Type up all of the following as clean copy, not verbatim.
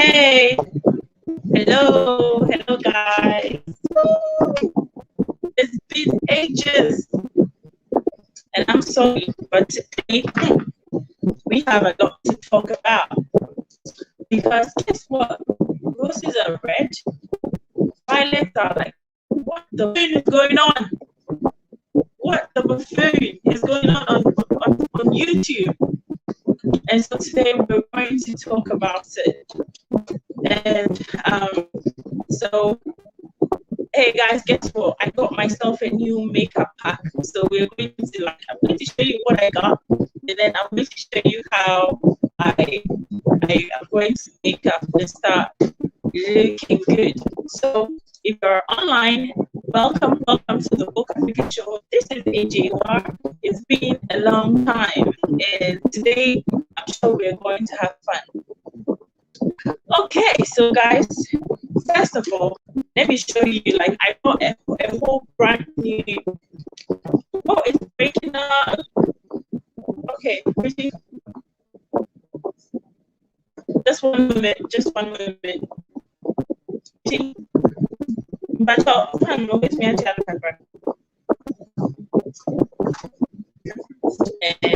Hey, hello guys. It's been ages, and I'm sorry, but today we have a lot to talk about. Because guess what? Roses are red, violets are like, what the buffoon is going on? What the buffoon is going on YouTube? And so today we're going to talk about it. And so, hey guys, guess what? I got myself a new makeup pack. So I'm going to show you what I got, and then I'm going to show you how I am going to make up and start looking good. So if you're online, welcome to the Book Africa Show. This is AJR. It's been a long time, and today I'm sure we're going to have fun. Okay, so guys, first of all, let me show you, like, I got a whole brand new, oh, it's breaking up. Okay, just one moment. See, but hang on, with me and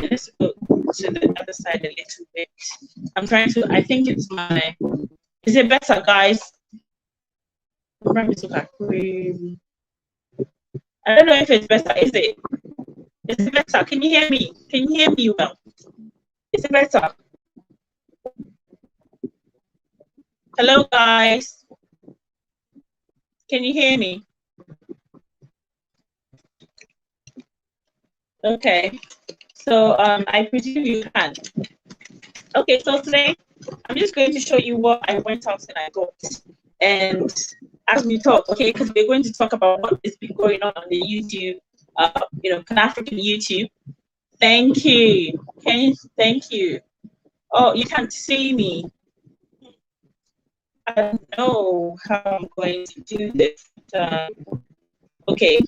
let's go to the other side a little bit. I think it's is it better, guys? I don't know if it's better. Is it better? Can you hear me? Can you hear me well? Is it better? Hello, guys. Can you hear me? Okay. So I presume you can. Okay, so today I'm just going to show you what I went out and I got. And as we talk, okay, because we're going to talk about what has been going on the YouTube, Pan-African YouTube. Thank you. Okay, thank you. Oh, you can't see me. I don't know how I'm going to do this. Okay,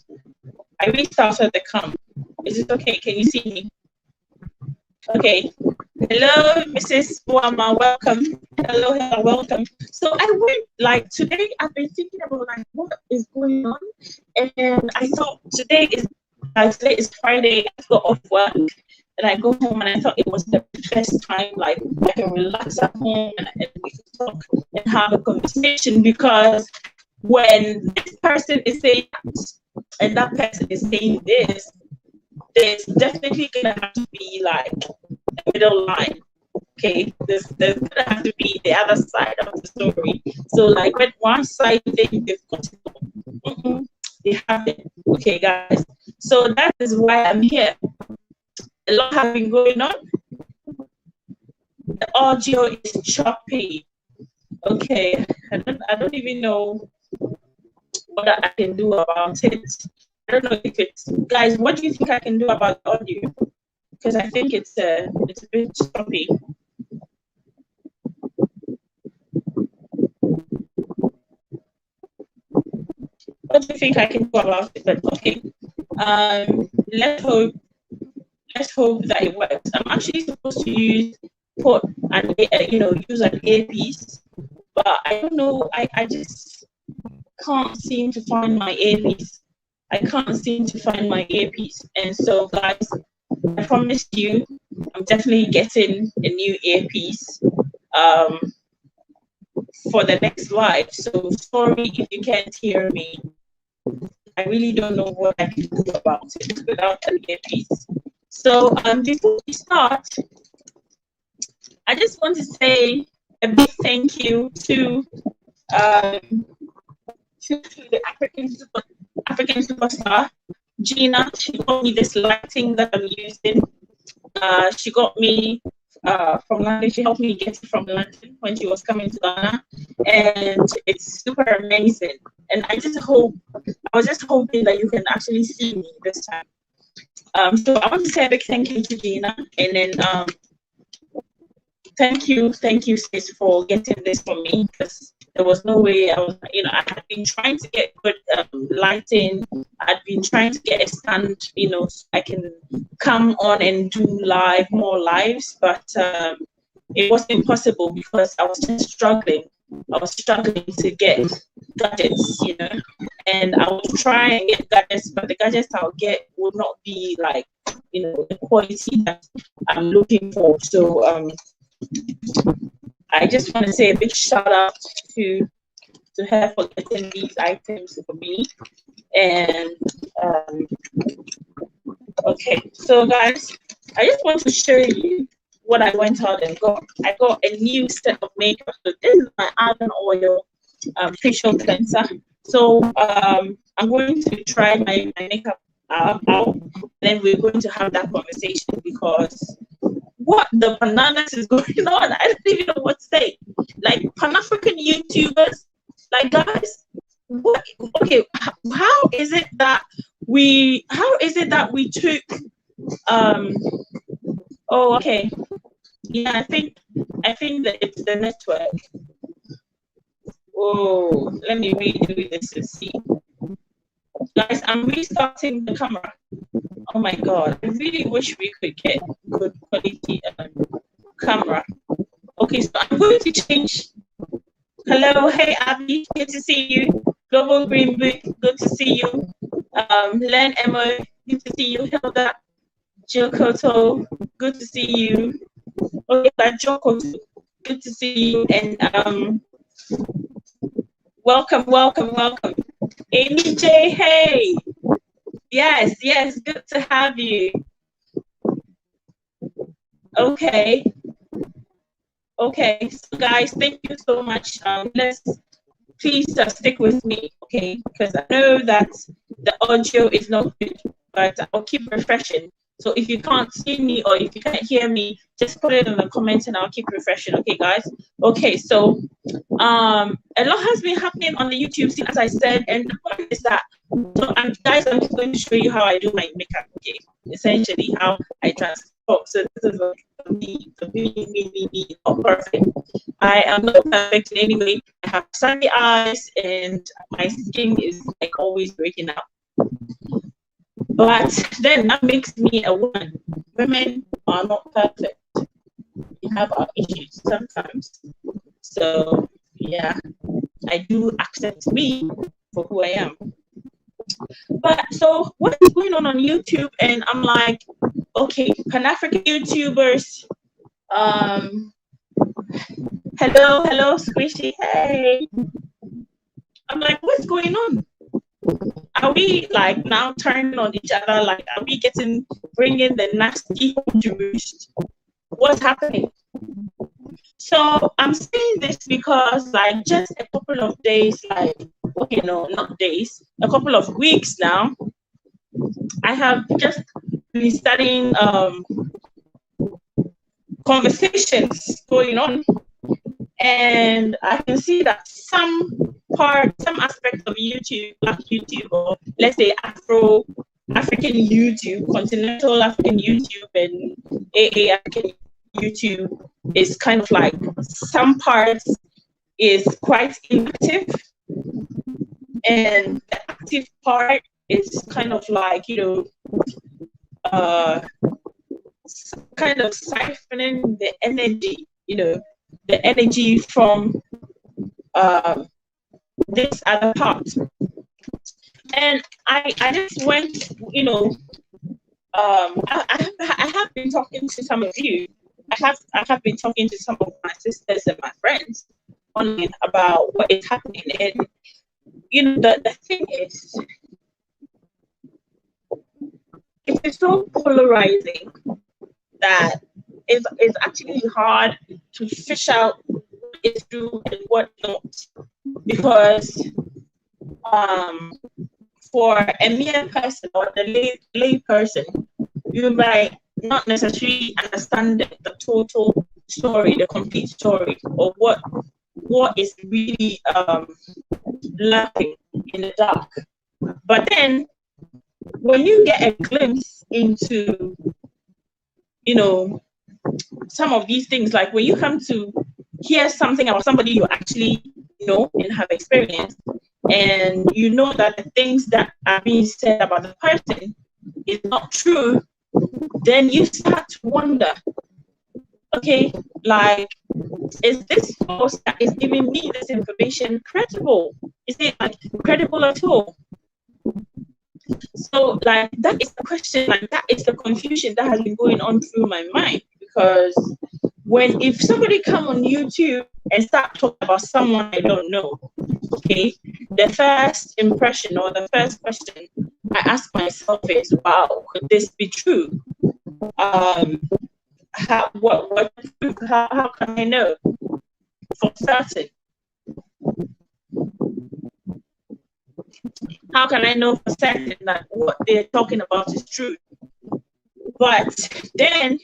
I restarted the cam. Is it okay? Can you see me? Okay. Hello, Mrs. Wama, welcome. Hello, welcome. So I went, today I've been thinking about what is going on, and I thought today is Friday. I got off work and I go home, and I thought it was the best time, I can relax at home and we can talk and have a conversation, because when this person is saying that and that person is saying this, there's definitely gonna have to be a middle line. Okay, there's gonna have to be the other side of the story. So when one side thinks they've got it, they haven't. Okay, guys. So that is why I'm here. A lot has been going on. The audio is choppy. Okay, I don't even know what I can do about it. I don't know if it's, guys, what do you think I can do about the audio? Because I think it's a bit choppy. What do you think I can do about it? But okay, let's hope that it works. I'm actually supposed to use an earpiece, but I don't know. I just can't seem to find my earpiece. And so, guys, I promise you, I'm definitely getting a new earpiece for the next live. So sorry if you can't hear me. I really don't know what I can do about it without an earpiece. So before we start, I just want to say a big thank you to the African superstar, Gina. She got me this lighting that I'm using. She got me from London. She helped me get it from London when she was coming to Ghana, and it's super amazing. And I was just hoping that you can actually see me this time. So I want to say a big thank you to Gina, and then thank you, sis, for getting this for me, because there was no way I had been trying to get good lighting. I'd been trying to get a stand, so I can come on and do more lives, but it wasn't possible because I was just struggling. I was struggling to get gadgets, you know, and I would try and get gadgets, but the gadgets I'll get would not be like, you know, the quality that I'm looking for. So I just want to say a big shout out to her for getting these items for me. And okay, so guys, I just want to show you what I went out and got. I got a new set of makeup. So this is my argan oil facial cleanser. So I'm going to try my makeup out. Then we're going to have that conversation, because what the bananas is going on? I don't even know what to say. Like, Pan-African YouTubers, like, guys, what? Okay, how is it that we took oh, okay, yeah, I think that it's the network. Oh, let me redo this and see. Guys, I'm restarting the camera. Oh my god, I really wish we could get good quality camera. Okay, so I'm going to change. Hello, hey Abby, good to see you. Global Green Book, good to see you. Len Emma, good to see you. Hilda, Jill Koto, good to see you. Okay, Joko, good to see you. And welcome. Amy J, hey. Yes, good to have you. Okay, so guys, thank you so much. Let's please stick with me, okay? Because I know that the audio is not good, but I'll keep refreshing. So if you can't see me or if you can't hear me, just put it in the comments and I'll keep refreshing, okay, guys? Okay, so a lot has been happening on the YouTube scene, as I said, and the point is that, so guys, I'm just going to show you how I do my makeup, okay? Essentially, how I transform. So this is me, not perfect. I am not perfect in any way. I have sunny eyes and my skin is like always breaking out. But then that makes me a woman. Women are not perfect. We have our issues sometimes. So yeah, I do accept me for who I am. But so what is going on YouTube? And I'm like, okay, Pan-African YouTubers. Hello, Squishy. Hey. I'm like, what's going on? Are we like now turning on each other? Like, are we bringing the nasty home to roost? What's happening? So I'm saying this because like just a couple of days, like, okay, no, not days, a couple of weeks now, I have just been studying conversations going on, and I can see that some aspect of YouTube, Black YouTube, or let's say African YouTube, continental African YouTube, and AA African YouTube is kind of like some parts is quite inactive, and the active part is kind of like, you know, kind of siphoning the energy, you know, the energy from this other part. And I just went, you know, I have been talking to some of you. I have been talking to some of my sisters and my friends online about what is happening. And you know, the thing is, it is so polarizing that it's actually hard to fish out what is true and what not, because for a mere person or the lay person, you might not necessarily understand the total story, the complete story, or what is really lurking in the dark. But then when you get a glimpse into, you know, some of these things, like when you come to hear something about somebody you actually know and have experienced, and you know that the things that are being said about the person is not true, then you start to wonder, Okay, like, is this source that is giving me this information credible? Is it like credible at all? So like that is the question, like that is the confusion that has been going on through my mind, because if somebody come on YouTube and start talking about someone I don't know, okay, the first impression or the first question I ask myself is, wow, could this be true? How can I know for certain? How can I know for certain that what they're talking about is true? But then,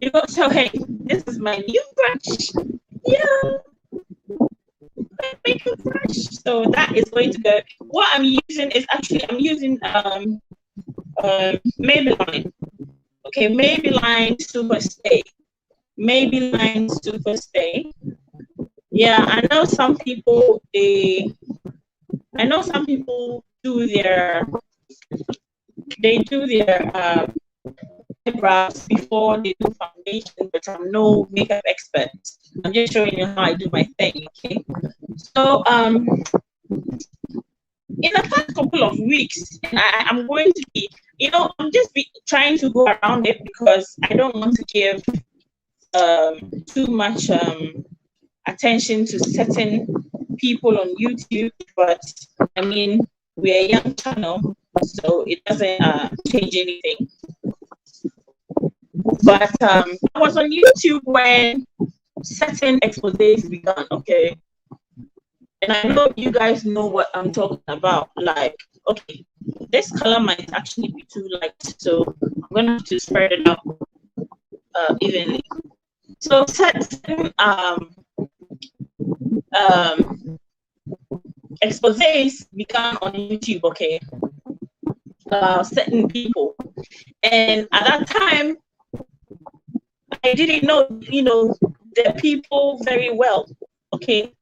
you go, so hey, this is my new brush. Yeah, make it fresh. So that is going to go. What I'm using is actually, I'm using Maybelline. Okay, Maybelline Super Stay. Maybelline Super Stay. Yeah, I know some people do their eyebrows before they do foundation, but I'm no makeup expert. I'm just showing you how I do my thing, okay? So in the past couple of weeks, and I'm going to be, I'm just trying to go around it because I don't want to give too much attention to certain people on YouTube, but I mean, we're a young channel, so it doesn't change anything. But I was on YouTube when certain exposés began, okay? And I know you guys know what I'm talking about. Like, okay, this color might actually be too light, so I'm gonna have to spread it out evenly. So certain exposés began on YouTube, okay? Certain people, and at that time, I didn't know, the people very well, okay?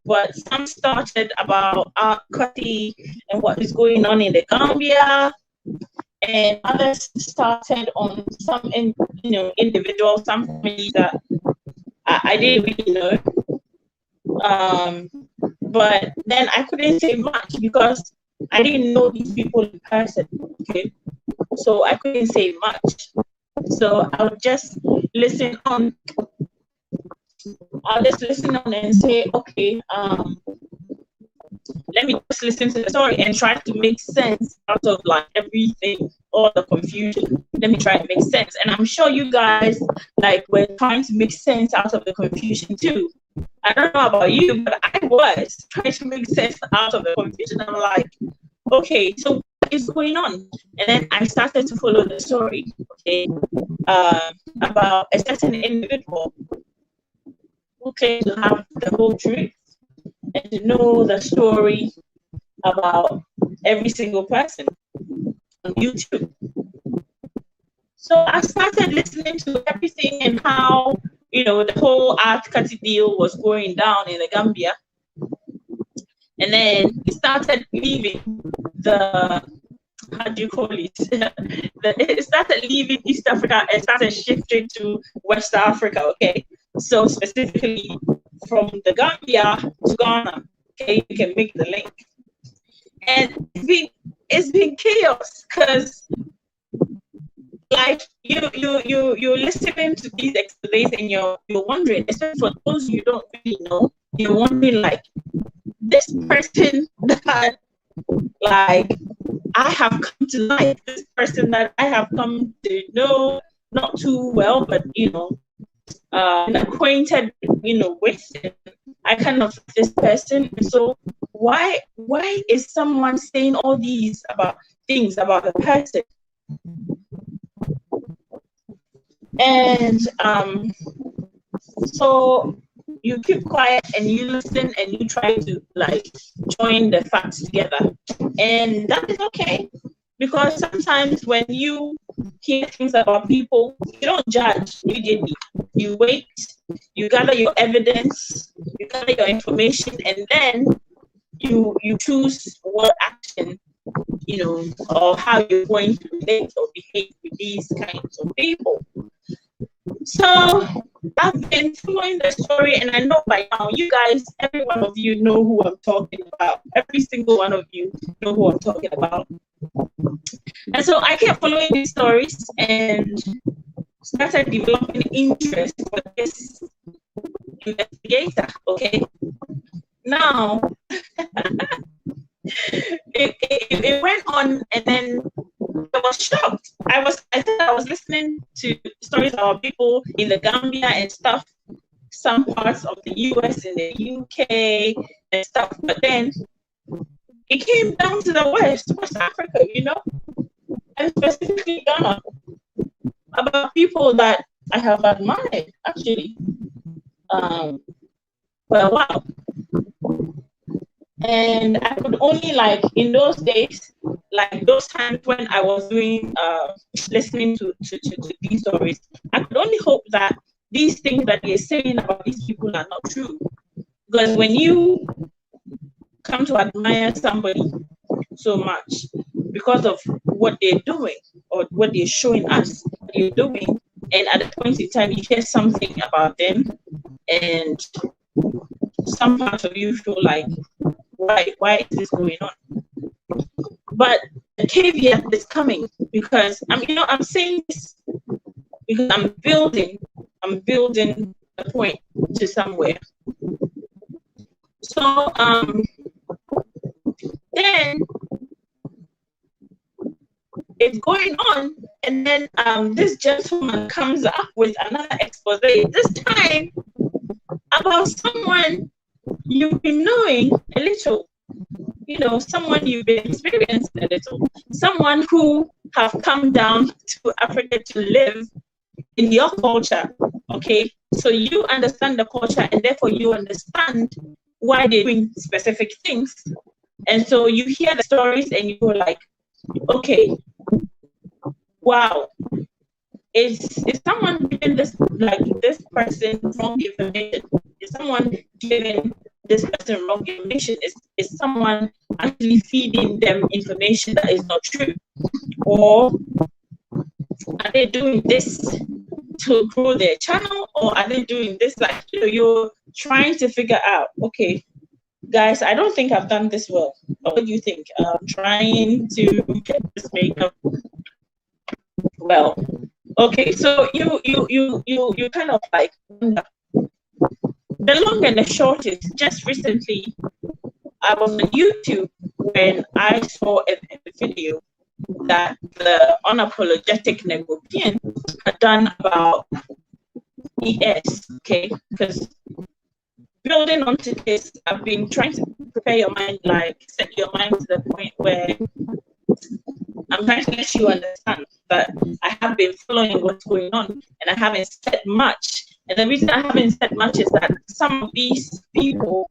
But some started about Kati and what is going on in the Gambia, and others started on some, individuals, some families that I didn't really know. But then I couldn't say much because I didn't know these people in person, okay? So I couldn't say much. So I'll just listen on. I'll just listen on and say, okay, let me just listen to the story and try to make sense out of like everything, all the confusion. Let me try to make sense. And I'm sure you guys were trying to make sense out of the confusion too. I don't know about you, but I was trying to make sense out of the confusion. I'm like, okay, so what is going on? And then I started to follow the story, okay, about a certain individual who claimed to have the whole truth and to know the story about every single person on YouTube. So I started listening to everything and how, the whole Art Kati deal was going down in the Gambia. And then it started leaving how do you call it? It started leaving East Africa and started shifting to West Africa, okay? So specifically from the Gambia to Ghana, okay? You can make the link. And it's been chaos because you're listening to these exposés and you're wondering, especially for those you don't really know, you're wondering this person that I have come to like, this person that I have come to know not too well, but acquainted with, I kind of this person. So why is someone saying all these things about the person? And so you keep quiet and you listen and you try to join the facts together, and that is okay, because sometimes when you hear things about people, you don't judge immediately. You wait, you gather your evidence, you gather your information, and then you choose what action you know, or how you're going to relate or behave with these kinds of people. So I've been following the story, and I know by now you guys, every one of you know who I'm talking about. Every single one of you know who I'm talking about. And so I kept following these stories and started developing interest for this investigator. Okay, now it went on, and then I was shocked. I think I was listening to stories about people in the Gambia and stuff, some parts of the US and the UK and stuff, but then it came down to the West Africa, you know, and specifically Ghana, about people that I have admired, actually. Well, wow. And I could only, like, in those days, like those times when I was doing listening to these stories, I could only hope that these things that they're saying about these people are not true. Because when you come to admire somebody so much because of what they're doing or what they're showing us they're doing, and at a point in time you hear something about them, and some parts of you feel like, why is this going on? But the caveat is coming, because I'm saying this because I'm building a point to somewhere. So then it's going on, and then this gentleman comes up with another expose, this time about someone you've been knowing a little, you know, someone you've been experiencing a little, someone who have come down to Africa to live in your culture, okay? So you understand the culture, and therefore you understand why they're doing specific things. And so you hear the stories and you go like, okay, wow, is someone giving this person wrong information? Is someone giving this person wrong information? Is someone actually feeding them information that is not true? Or are they doing this to grow their channel? Or are they doing this, like, you know, you're trying to figure out, okay, guys, I don't think I've done this well. What do you think? I'm trying to get this makeup well. Okay, so you kind of like wonder. The long and the short is, just recently I was on YouTube when I saw a video that the unapologetic Negotian had done about ES, okay? Because building onto this, I've been trying to prepare your mind, like set your mind to the point where I'm trying to let you understand that I have been following what's going on, and I haven't said much. And the reason I haven't said much is that some of these people,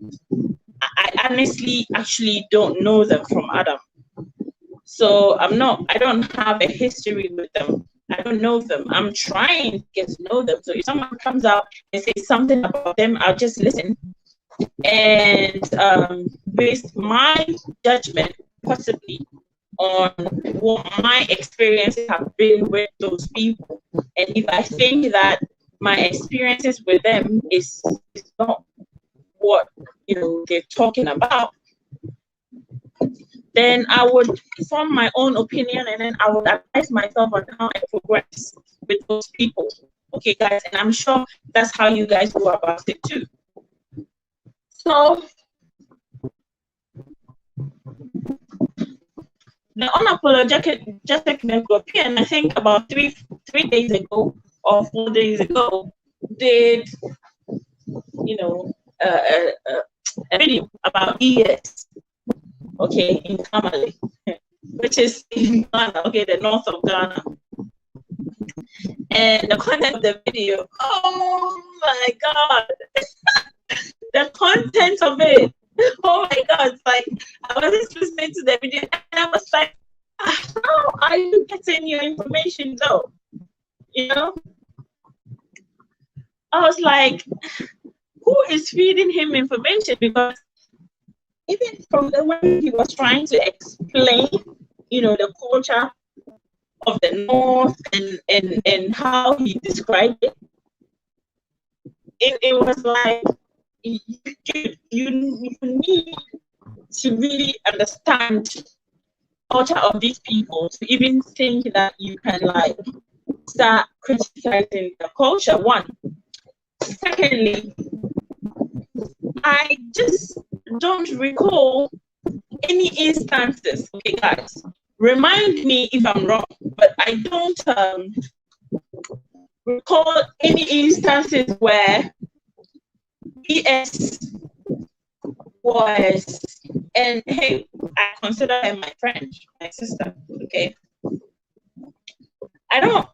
I honestly actually don't know them from Adam. So I don't have a history with them. I don't know them. I'm trying to get to know them. So if someone comes out and says something about them, I'll just listen. And based my judgment, possibly, on what my experiences have been with those people. And if I think that my experiences with them is not what, you know, they're talking about, then I would form my own opinion, and then I would advise myself on how I progress with those people. Okay, guys, and I'm sure that's how you guys go about it too. So the unapologetic Negotian, I think about three days ago or 4 days ago, did, you know, a video about ES, okay, in Tamale, which is in Ghana, okay, the north of Ghana. And the content of the video, oh my God, the content of it, oh my God, it's like, I was just listening to the video and I was like, how are you getting your information though? You know? I was like, who is feeding him information? Because even from the way he was trying to explain you know, the culture of the North and how he described it, it was like you need to really understand the culture of these people to even think that you can like start criticizing the culture. One. Secondly, I just don't recall any instances. Okay, guys, remind me if I'm wrong, but I don't recall any instances where ES was, and hey, I consider her my friend, my sister. Okay, I don't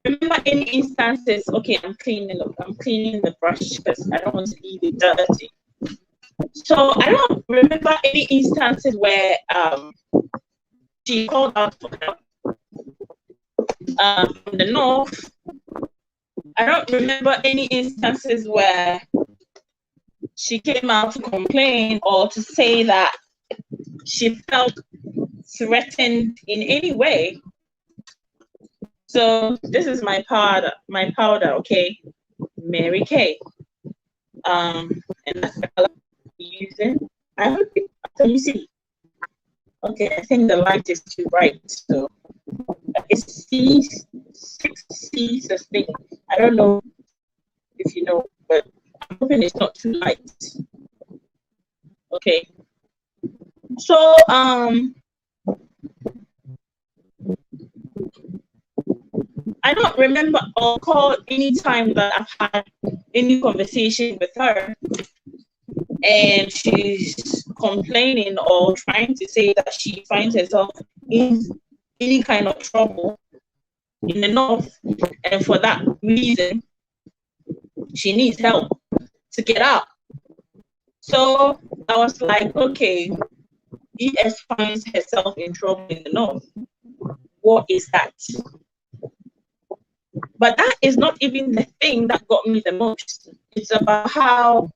remember any instances. Okay, I'm cleaning the brush because I don't want to leave it dirty. So I don't remember any instances where she called out for help from the North. I don't remember any instances where she came out to complain or to say that she felt threatened in any way. So this is my powder, okay, Mary Kay. And that's the color I'm using. I hope can you see? Okay, I think the light is too bright, so it's C6C sustain. I don't know if you know, but I'm hoping it's not too light. Okay. So I don't remember or call any time that I've had any conversation with her and she's complaining or trying to say that she finds herself in any kind of trouble in the North, and for that reason she needs help to get out. So I was like, okay, ES finds herself in trouble in the North. What is that? But that is not even the thing that got me the most. It's about how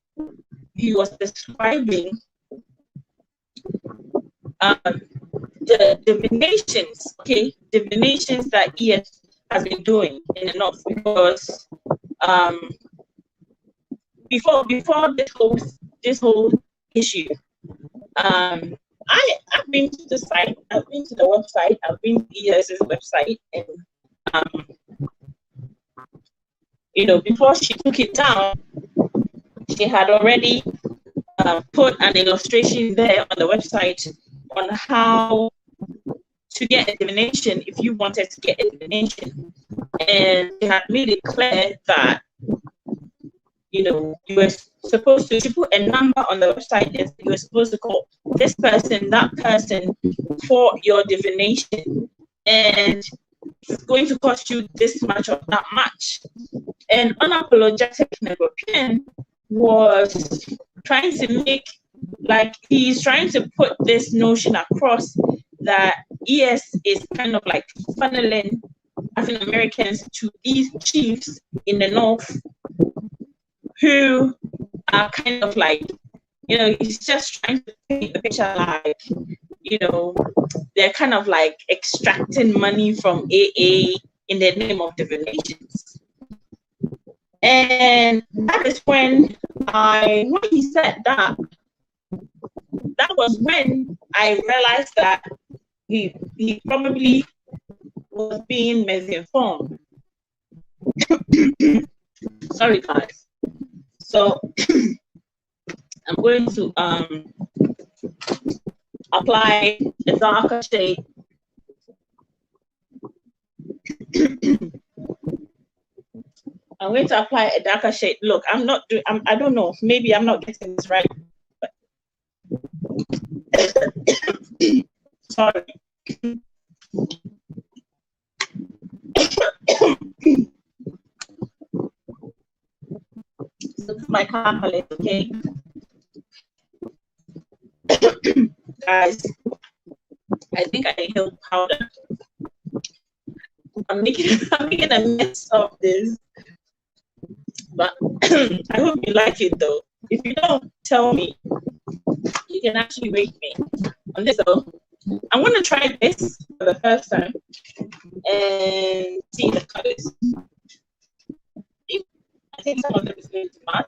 he was describing the divinations, okay, divinations that ES has been doing in the North, because before this whole issue, I've been to the site, I've been to the website, I've been to ES's website, and you know, before she took it down, she had already put an illustration there on the website on how to get a divination if you wanted to get a divination. And she had made it clear that, you know, you were supposed to, she put a number on the website and you were supposed to call this person, that person for your divination. And it's going to cost you this much or that much. And Unapologetic European was trying to make, like, he's trying to put this notion across that ES is kind of like funneling African Americans to these chiefs in the North who are kind of like, you know, he's just trying to paint the picture like, you know, they're kind of like extracting money from AA in the name of divinations. And that is when he said that, that was when I realized that he probably was being misinformed. Sorry, guys. So I'm going to apply a darker shade. I'm going to apply a darker shade. Look, I don't know, maybe I'm not getting this right. But sorry. So this is my color palette, okay? Guys, I think I inhaled powder. I'm making a mess of this. But I hope you like it though. If you don't, tell me. You can actually rate me. on this. So I'm going to try this for the first time and see the colors. I think some of them is going to match.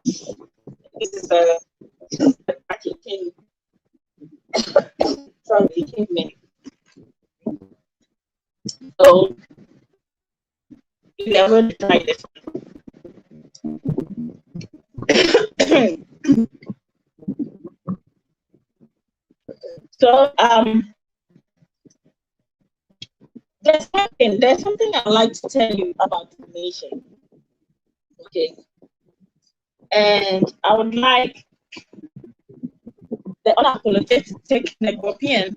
This is the packaging. From the evening. So we are going to try this one. So there's something I'd like to tell you about the nation. Okay. And I would like the unapologetic Negropean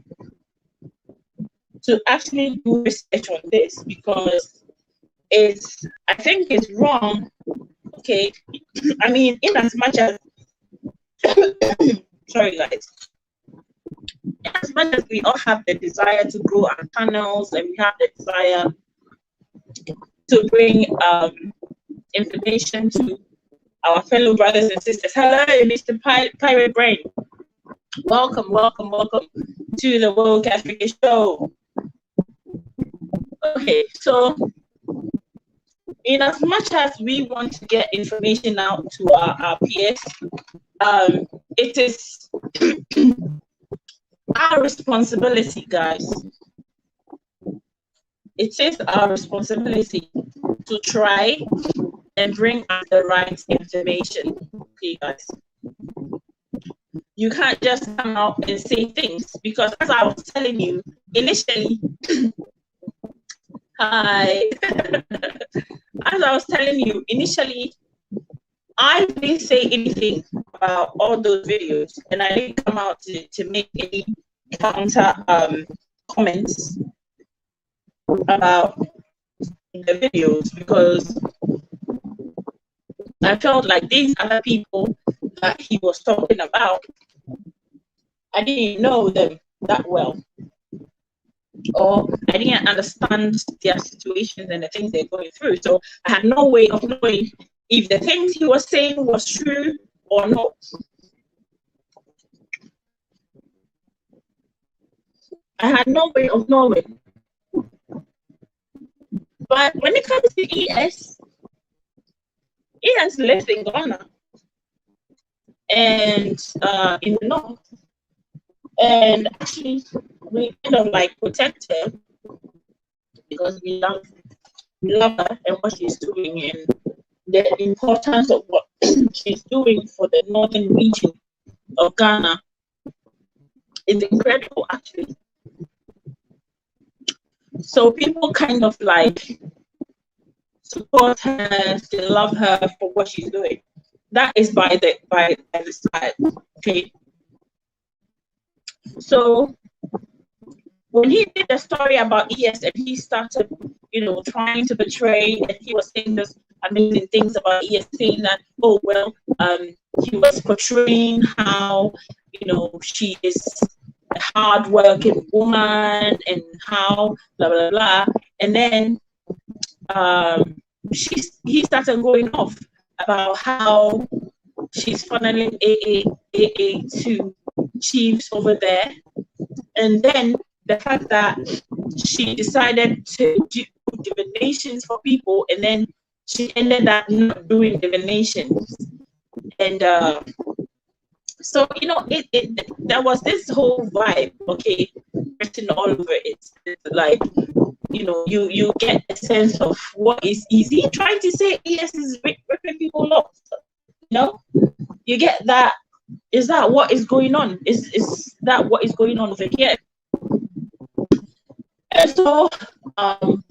to actually do research on this, because I think it's wrong. Okay. I mean, in as much as sorry guys. As much as we all have the desire to grow our channels and we have the desire to bring information to our fellow brothers and sisters. Hello, Mr. Pirate Brain. Welcome, welcome, welcome to the World Africa Show. Okay, so in as much as we want to get information out to our peers, it is our responsibility, guys. It is our responsibility to try and bring out the right information. Okay, guys. You can't just come out and say things, because as I was telling you initially, hi. As I was telling you initially, I didn't say anything about all those videos, and I didn't come out to make any counter comments about the videos, because I felt like these other people that he was talking about, I didn't know them that well, or I didn't understand their situations and the things they're going through. So I had no way of knowing if the things he was saying was true or not. I had no way of knowing. But when it comes to ES lives in Ghana and in the north, and actually we kind of like protect her because we love her and what she's doing, and the importance of what she's doing for the northern region of Ghana is incredible, actually. So people kind of like support her, they love her for what she's doing. That is by the side, okay? So when he did the story about ES and he started, you know, trying to portray, and he was saying this amazing things about ES, saying that, oh well, he was portraying how, you know, she is a hard-working woman and how blah blah blah, and then he started going off about how she's funneling AA to chiefs over there, and then the fact that she decided to do divinations for people, and then she ended up not doing divinations, and so you know there was this whole vibe, okay, written all over it. It's like, you know, you get a sense of what is he trying to say? ES is ripping people off, you know? You get that? Is that what is going on? Is that what is going on over here? And so I'm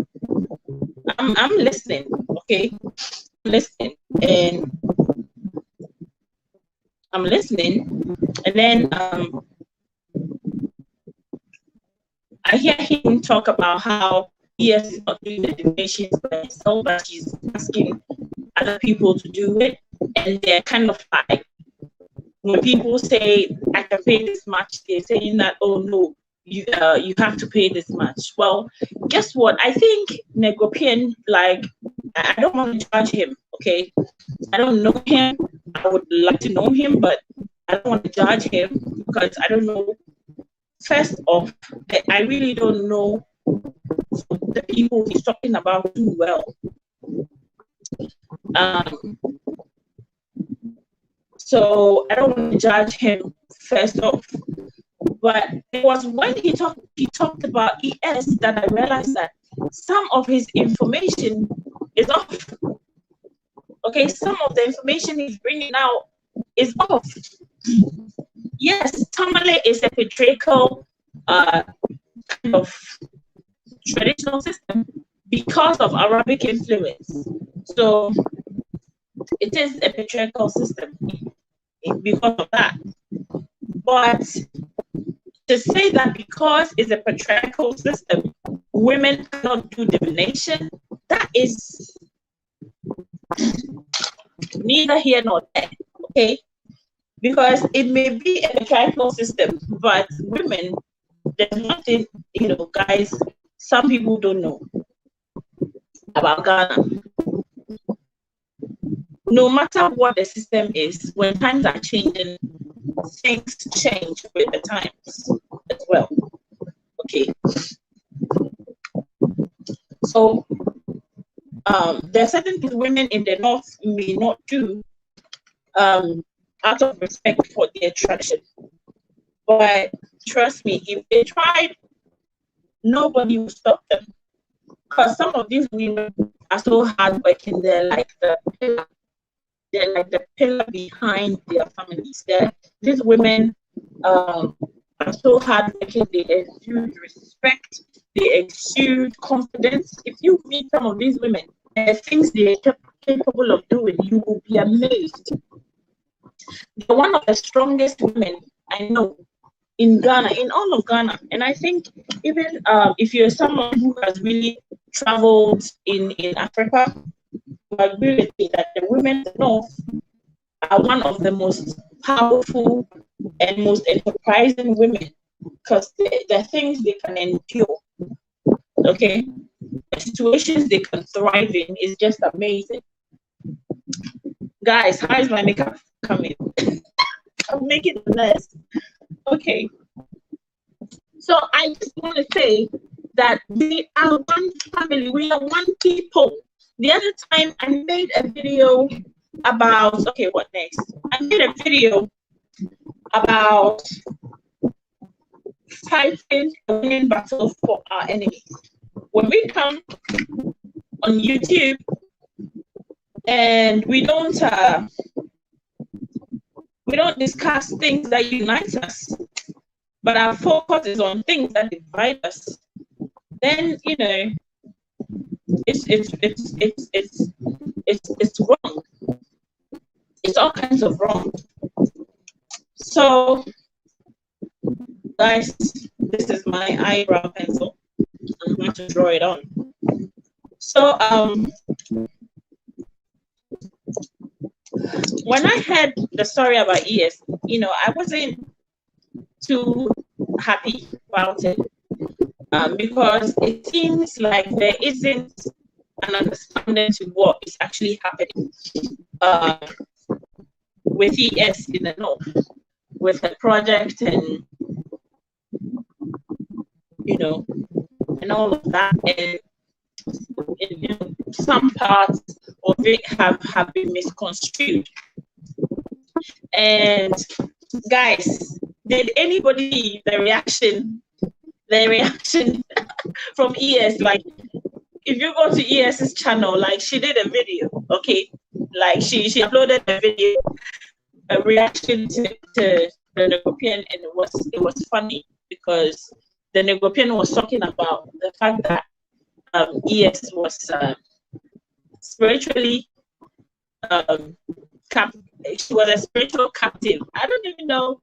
listening, okay? I'm listening, and I'm listening, and then I hear him talk about how ES is not doing the donations by himself, but she's asking other people to do it. And they're kind of like, when people say, I can pay this much, they're saying that, oh no, you have to pay this much. Well, guess what? I think Negropean, like, I don't want to judge him, okay? I don't know him. I would like to know him, but I don't want to judge him because I don't know first off, I really don't know the people he's talking about too well. So I don't want to judge him first off. But it was when he talked about ES that I realized that some of his information is off. Okay, some of the information he's bringing out is off. Yes, Tamale is a patriarchal kind of traditional system because of Arabic influence. So it is a patriarchal system because of that. But to say that because it's a patriarchal system, women cannot do divination, that is neither here nor there, okay? Because it may be a patriarchal system, but women, there's nothing, you know, guys, some people don't know about Ghana. No matter what the system is, when times are changing, things change with the times as well. Okay. So there are certain things women in the north may not do out of respect for their tradition. But trust me, if they tried, nobody will stop them. Because some of these women are so hardworking, they're like the pillar behind their families. These women are so hardworking, they exude respect, they exude confidence. If you meet some of these women, the things they are capable of doing, you will be amazed. They're one of the strongest women I know in Ghana, in all of Ghana. And I think even if you're someone who has really traveled in Africa, you agree with me that the women in the north are one of the most powerful and most enterprising women because the things they can endure, okay, the situations they can thrive in is just amazing. Guys, how is my makeup coming? I'm making a mess. Okay. So I just want to say that we are one family, we are one people. The other time I made a video about, okay, what next? I made a video about fighting a winning battle for our enemies. When we come on YouTube and we don't discuss things that unite us, but our focus is on things that divide us, then you know it's wrong. It's all kinds of wrong. So guys, this is my eyebrow pencil. I'm going to draw it on. So when I heard the story about ES, you know, I wasn't too happy about it because it seems like there isn't an understanding to what is actually happening with ES in the north, with the project and, you know, and all of that. And you know, some parts of it have been misconstrued. And guys, did anybody see the reaction from ES? Like, if you go to ES's channel, like she did a video, okay, like she uploaded a video, a reaction to the Negopian, and it was funny because the Negopian was talking about the fact that ES was spiritually she was a spiritual captive. I don't even know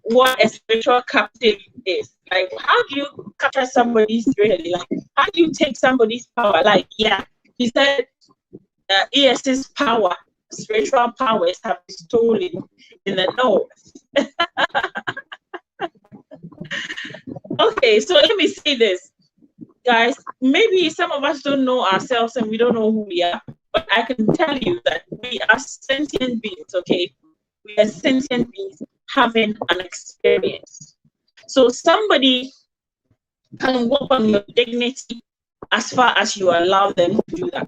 what a spiritual captive is. Like, how do you capture somebody's spiritually? Like, how do you take somebody's power? Like, yeah, he said ES's power, spiritual powers have been stolen in the north. Okay, so let me say this, guys. Maybe some of us don't know ourselves and we don't know who we are, but I can tell you that we are sentient beings, okay? We are sentient beings having an experience. So somebody can work on your dignity as far as you allow them to do that.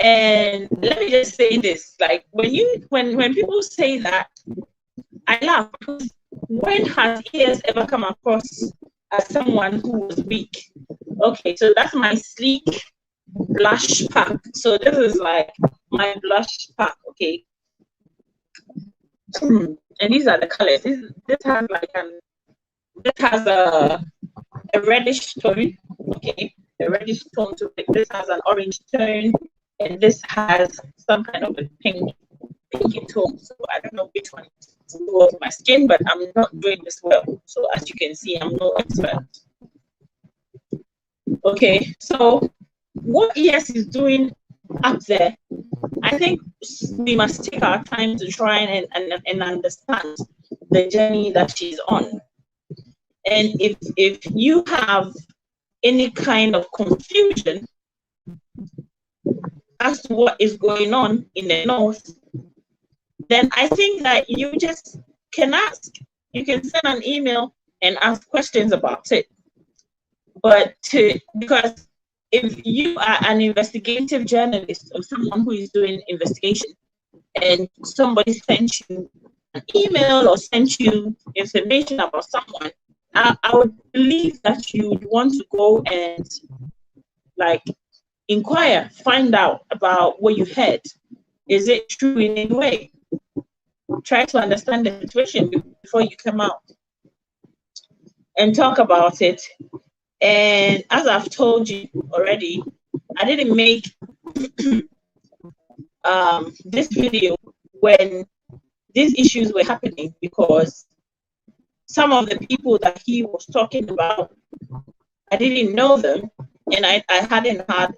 And let me just say this, like when people say that, I laugh, because when has ears ever come across as someone who was weak? Okay, so that's my sleek blush pack. So this is like my blush pack, okay. And these are the colors. This has like this has a reddish tone, okay, a reddish tone to it. This has an orange tone, and this has some kind of a pinky tone. So I don't know which one goes my skin, but I'm not doing this well. So as you can see, I'm no expert. Okay, so what ES is doing up there, I think we must take our time to try and understand the journey that she's on. And if you have any kind of confusion as to what is going on in the North, then I think that you just can ask. You can send an email and ask questions about it. But because if you are an investigative journalist or someone who is doing investigation, and somebody sent you an email or sent you information about someone, I would believe that you would want to go and like inquire, find out about what you heard. Is it true in any way? Try to understand the situation before you come out and talk about it. And as I've told you already, I didn't make this video when these issues were happening because some of the people that he was talking about, I didn't know them, and I hadn't had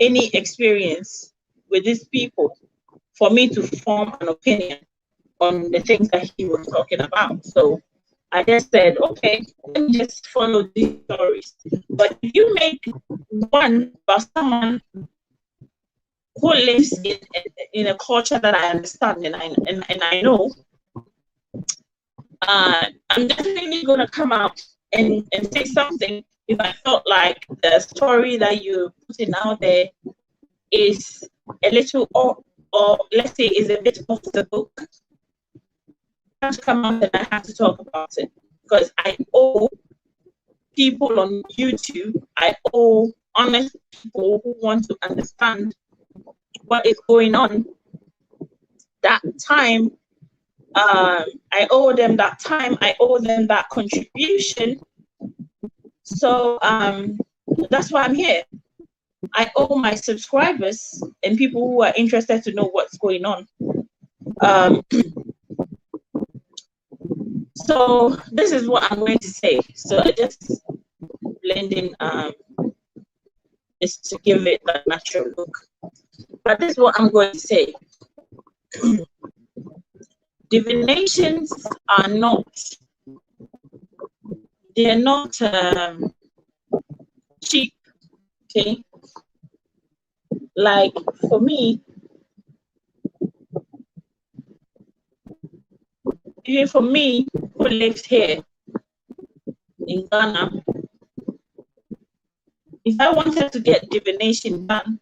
any experience with these people for me to form an opinion on the things that he was talking about. So I just said, okay, let me just follow these stories. But if you make one about someone who lives in a culture that I understand and I know, I'm definitely going to come out and say something if I felt like the story that you're putting out there is a little or let's say is a bit off the book. I have to come out and I have to talk about it because I owe people on YouTube, I owe honest people who want to understand what is going on that time. I owe them that time, I owe them that contribution. So that's why I'm here. I owe my subscribers and people who are interested to know what's going on. So this is what I'm going to say. So I just blending is to give it a natural look. But this is what I'm going to say. Divinations are not, they're not cheap, okay? Like for me, even for me who lives here in Ghana, if I wanted to get divination done,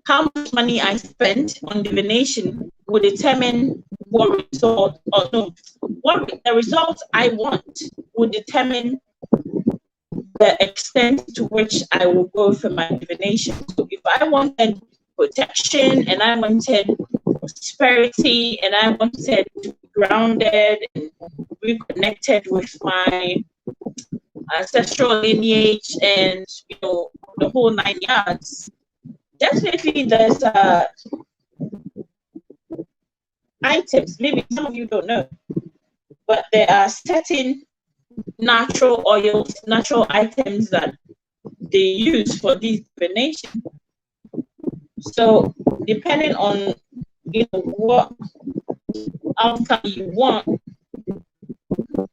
how much money I spent on divination would determine what result, or no, what the result I want would determine the extent to which I will go for my divination. So if I wanted protection and I wanted prosperity and I wanted to be grounded and reconnected with my ancestral lineage and the whole 9 yards, definitely there's items, maybe some of you don't know, but there are certain natural oils, natural items that they use for these divination. So depending on what outcome you want,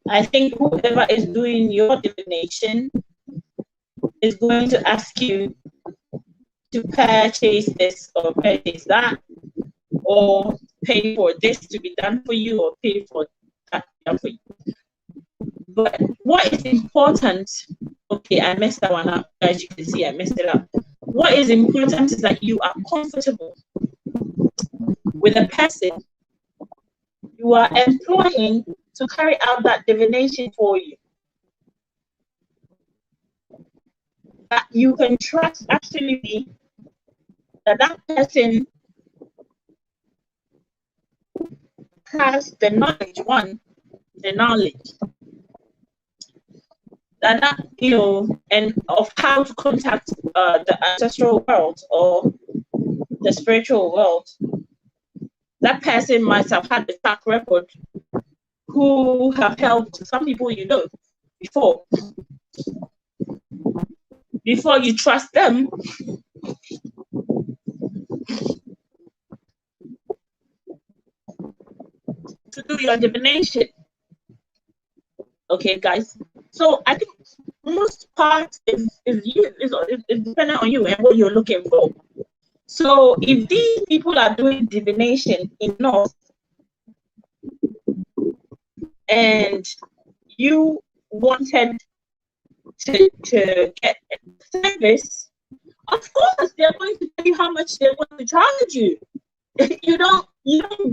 I think whoever is doing your divination is going to ask you to purchase this or purchase that, or pay for this to be done for you, or pay for that to be done for you. But what is important, okay, I messed that one up. As you can see, I messed it up. What is important is that you are comfortable with a person you are employing to carry out that divination for you. That you can trust absolutely that that person has the knowledge, the knowledge that you know, and of how to contact the ancestral world or the spiritual world. That person might have had the track record, who have helped some people you know before you trust them to do your divination. Okay, guys. So I think most part is dependent on you and what you're looking for. So if these people are doing divination enough and you wanted to get service, of course they're going to tell you how much they're going to charge you. You don't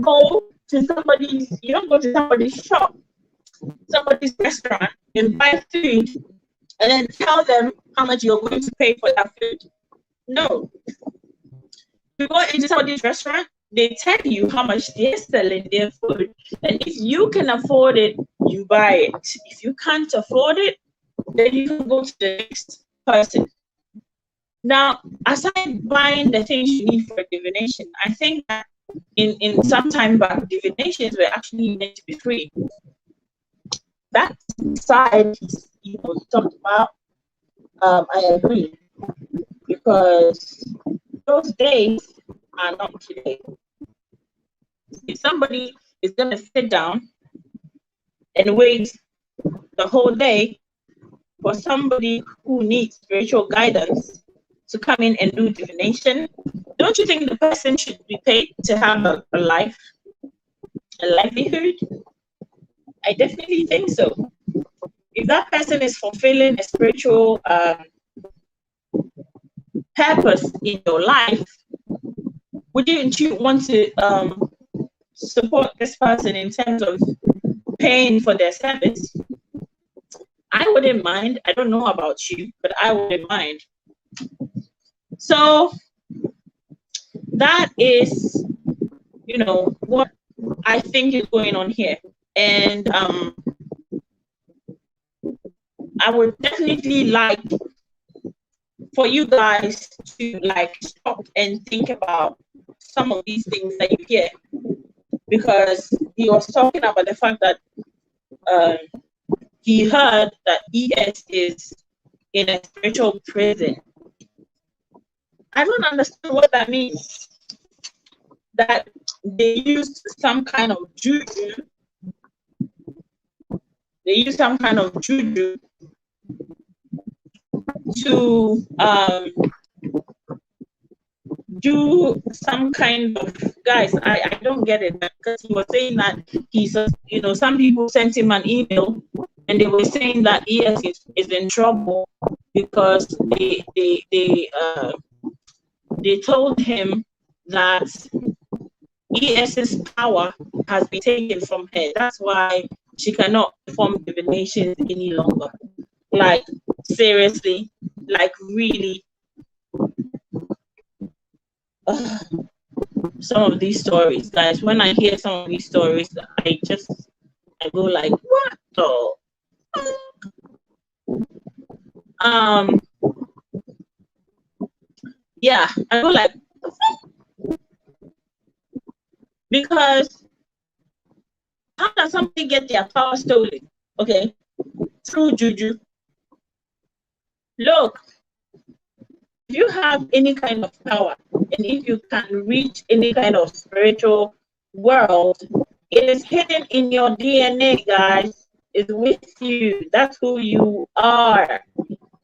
go to somebody's shop, somebody's restaurant, and buy food and then tell them how much you're going to pay for that food. No. You go into somebody's restaurant, they tell you how much they're selling their food. And if you can afford it, you buy it. If you can't afford it, then you can go to the next person. Now, aside buying the things you need for divination, I think that in some time back, divinations were actually meant to be free. That side, you know, talked about, I agree, because those days are not today. If somebody is going to sit down and wait the whole day for somebody who needs spiritual guidance to come in and do divination, don't you think the person should be paid to have a livelihood? I definitely think so. If that person is fulfilling a spiritual purpose in your life, wouldn't you want to support this person in terms of paying for their service? I wouldn't mind. I don't know about you, but I wouldn't mind. So that is, you know, what I think is going on here. And I would definitely like for you guys to like stop and think about some of these things that you hear, because he was talking about the fact that he heard that ES is in a spiritual prison. I don't understand what that means. That they used some kind of juju. They used some kind of juju to do some kind of, guys, I don't get it, because he was saying that he's, you know, some people sent him an email and they were saying that ES is in trouble because they told him that ES's power has been taken from her. That's why she cannot perform divinations any longer. Like, seriously, like really. Some of these stories, guys, when I hear some of these stories, I go like, what the? Yeah, I go like, because how does somebody get their power stolen? Okay, through juju. Look, if you have any kind of power and if you can reach any kind of spiritual world, it is hidden in your DNA, guys. It's with you. That's who you are.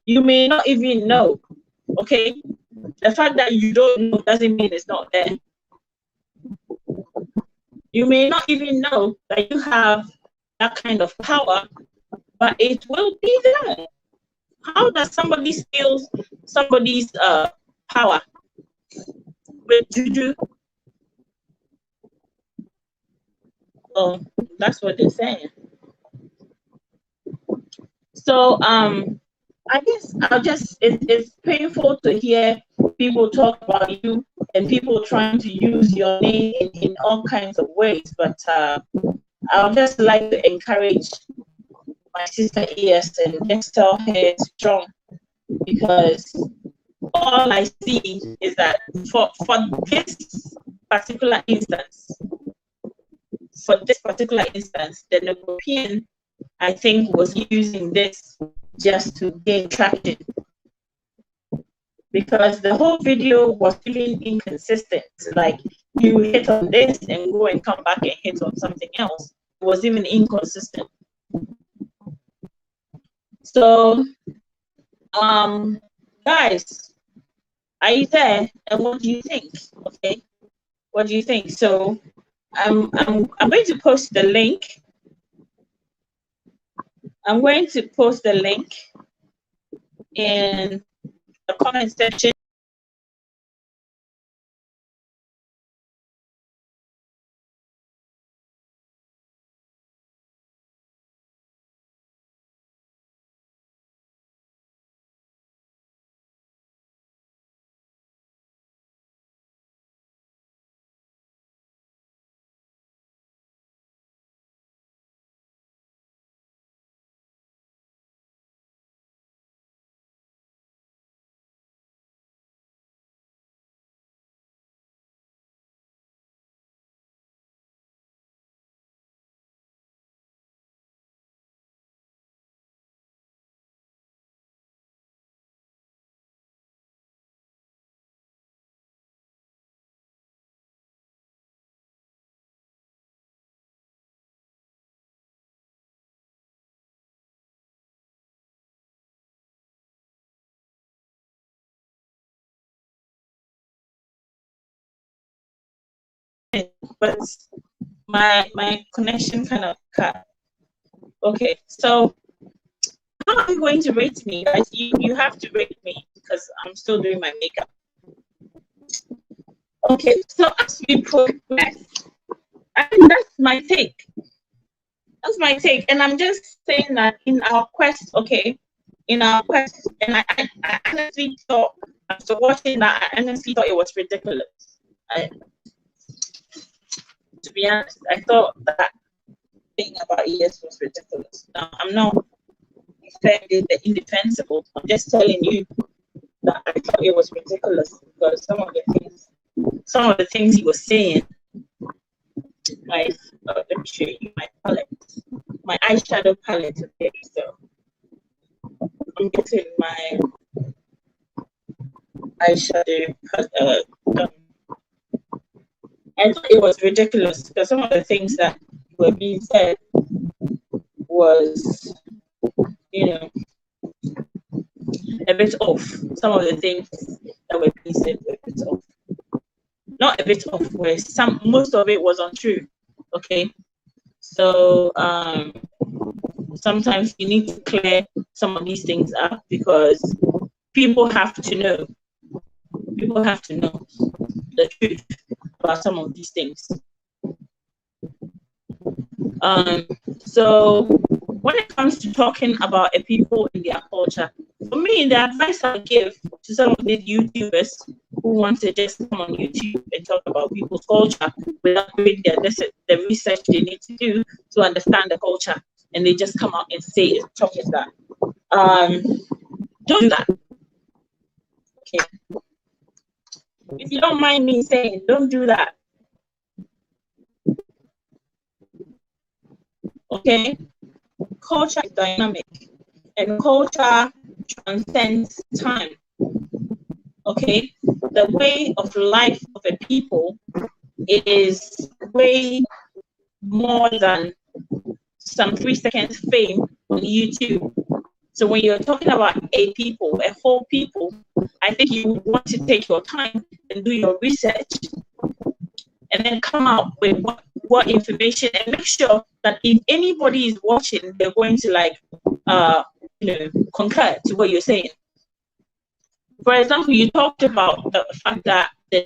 You may not even know. Okay, the fact that you don't know doesn't mean it's not there. You may not even know that you have that kind of power but it will be there. How does somebody steal somebody's power with juju? Oh, that's what they're saying. So I guess it's painful to hear people talk about you and people trying to use your name in all kinds of ways, but I would just like to encourage my sister ES and just tell her it's strong, because all I see is that for this particular instance, the European, I think, was using this just to gain traction, because the whole video was even inconsistent. Like, you hit on this and go and come back and hit on something else. It was even inconsistent. So, guys, are you there? And what do you think? Okay, what do you think? So, I'm going to post the link. I'm going to post the link in the comment section. But my connection kind of cut. Okay, so how are you going to rate me, guys? You have to rate me because I'm still doing my makeup. Okay, so as we progress, I think that's my take. That's my take, and I'm just saying that in our quest, okay, in our quest, and I honestly thought, after watching that, I honestly thought it was ridiculous. To be honest, I thought that thing about ES was ridiculous. Now, I'm not defending the indefensible. I'm just telling you that I thought it was ridiculous because some of the things he was saying, like, let me show you my palette, my eyeshadow palette. Okay, so I'm getting my eyeshadow palette. I thought it was ridiculous because some of the things that were being said was, you know, a bit off. Some of the things that were being said were a bit off. Not a bit off, where most of it was untrue. Okay, so sometimes you need to clear some of these things up because people have to know. People have to know the truth about some of these things. So when it comes to talking about a people in their culture, for me, the advice I give to some of these YouTubers who want to just come on YouTube and talk about people's culture without doing the research they need to do to understand the culture, and they just come out and say it's talking that. Don't do that. Okay. If you don't mind me saying, don't do that. Okay? Culture is dynamic, and culture transcends time. Okay? The way of life of a people is way more than some 3 seconds fame on YouTube. So when you're talking about a people, a whole people, I think you want to take your time and do your research and then come out with what information, and make sure that if anybody is watching, they're going to like concur to what you're saying. For example, you talked about the fact that the